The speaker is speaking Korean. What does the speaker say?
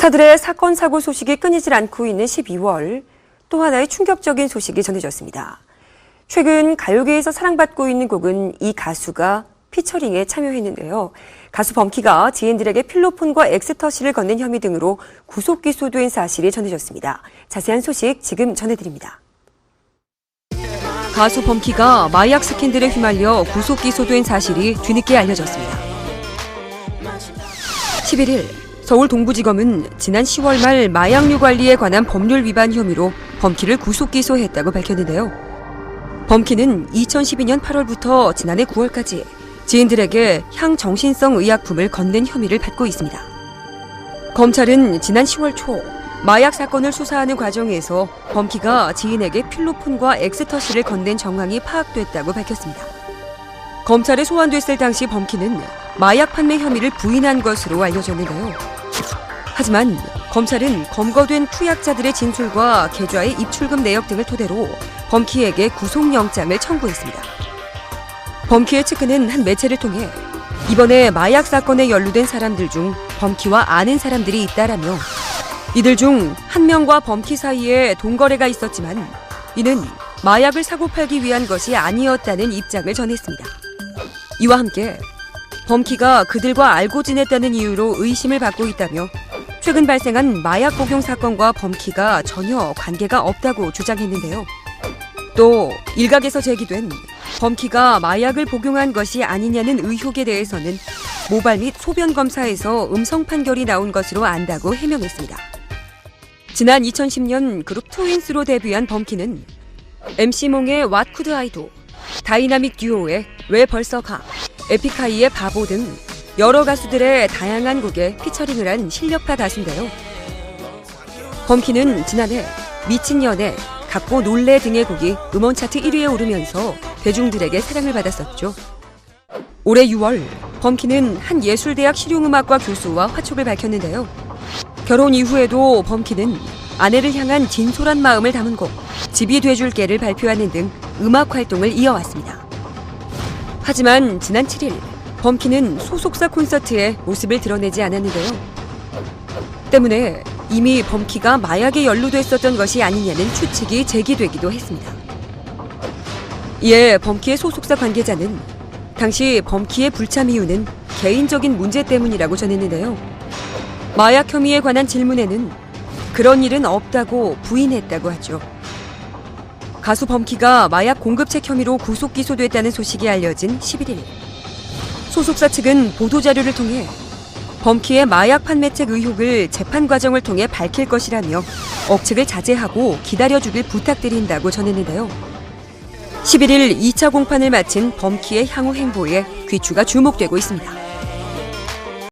스타들의 사건, 사고 소식이 끊이질 않고 있는 12월, 또 하나의 충격적인 소식이 전해졌습니다. 최근 가요계에서 사랑받고 있는 곡은 이 가수가 피처링에 참여했는데요. 가수 범키가 지인들에게 필로폰과 엑스터시를 건넨 혐의 등으로 구속 기소된 사실이 전해졌습니다. 자세한 소식 지금 전해드립니다. 가수 범키가 마약 스캔들에 휘말려 구속 기소된 사실이 뒤늦게 알려졌습니다. 11일 서울 동부지검은 지난 10월 말 마약류 관리에 관한 법률 위반 혐의로 범키를 구속 기소했다고 밝혔는데요. 범키는 2012년 8월부터 지난해 9월까지 지인들에게 향정신성 의약품을 건넨 혐의를 받고 있습니다. 검찰은 지난 10월 초 마약 사건을 수사하는 과정에서 범키가 지인에게 필로폰과 엑스터시를 건넨 정황이 파악됐다고 밝혔습니다. 검찰에 소환됐을 당시 범키는 마약 판매 혐의를 부인한 것으로 알려졌는데요. 하지만 검찰은 검거된 투약자들의 진술과 계좌의 입출금 내역 등을 토대로 범키에게 구속영장을 청구했습니다. 범키의 측근은 한 매체를 통해 이번에 마약 사건에 연루된 사람들 중 범키와 아는 사람들이 있다라며 이들 중 한 명과 범키 사이에 돈거래가 있었지만 이는 마약을 사고 팔기 위한 것이 아니었다는 입장을 전했습니다. 이와 함께 범키가 그들과 알고 지냈다는 이유로 의심을 받고 있다며 최근 발생한 마약 복용 사건과 범키가 전혀 관계가 없다고 주장했는데요. 또 일각에서 제기된 범키가 마약을 복용한 것이 아니냐는 의혹에 대해서는 모발 및 소변 검사에서 음성 판결이 나온 것으로 안다고 해명했습니다. 지난 2010년 그룹 트윈스로 데뷔한 범키는 MC몽의 What Could I Do, 다이나믹 듀오의 왜 벌써 가, 에픽하이의 바보 등 여러 가수들의 다양한 곡에 피처링을 한 실력파 가수인데요. 범키는 지난해 미친 연애, 갖고 놀래 등의 곡이 음원 차트 1위에 오르면서 대중들에게 사랑을 받았었죠. 올해 6월 범키는 한 예술대학 실용음악과 교수와 화촉을 밝혔는데요. 결혼 이후에도 범키는 아내를 향한 진솔한 마음을 담은 곡 집이 돼줄게를 발표하는 등 음악 활동을 이어왔습니다. 하지만 지난 7일 범키는 소속사 콘서트에 모습을 드러내지 않았는데요. 때문에 이미 범키가 마약에 연루됐었던 것이 아니냐는 추측이 제기되기도 했습니다. 이에 범키의 소속사 관계자는 당시 범키의 불참 이유는 개인적인 문제 때문이라고 전했는데요. 마약 혐의에 관한 질문에는 그런 일은 없다고 부인했다고 하죠. 가수 범키가 마약 공급책 혐의로 구속 기소됐다는 소식이 알려진 11일. 소속사 측은 보도자료를 통해 범키의 마약 판매책 의혹을 재판 과정을 통해 밝힐 것이라며 억측을 자제하고 기다려주길 부탁드린다고 전했는데요. 11일 2차 공판을 마친 범키의 향후 행보에 귀추가 주목되고 있습니다.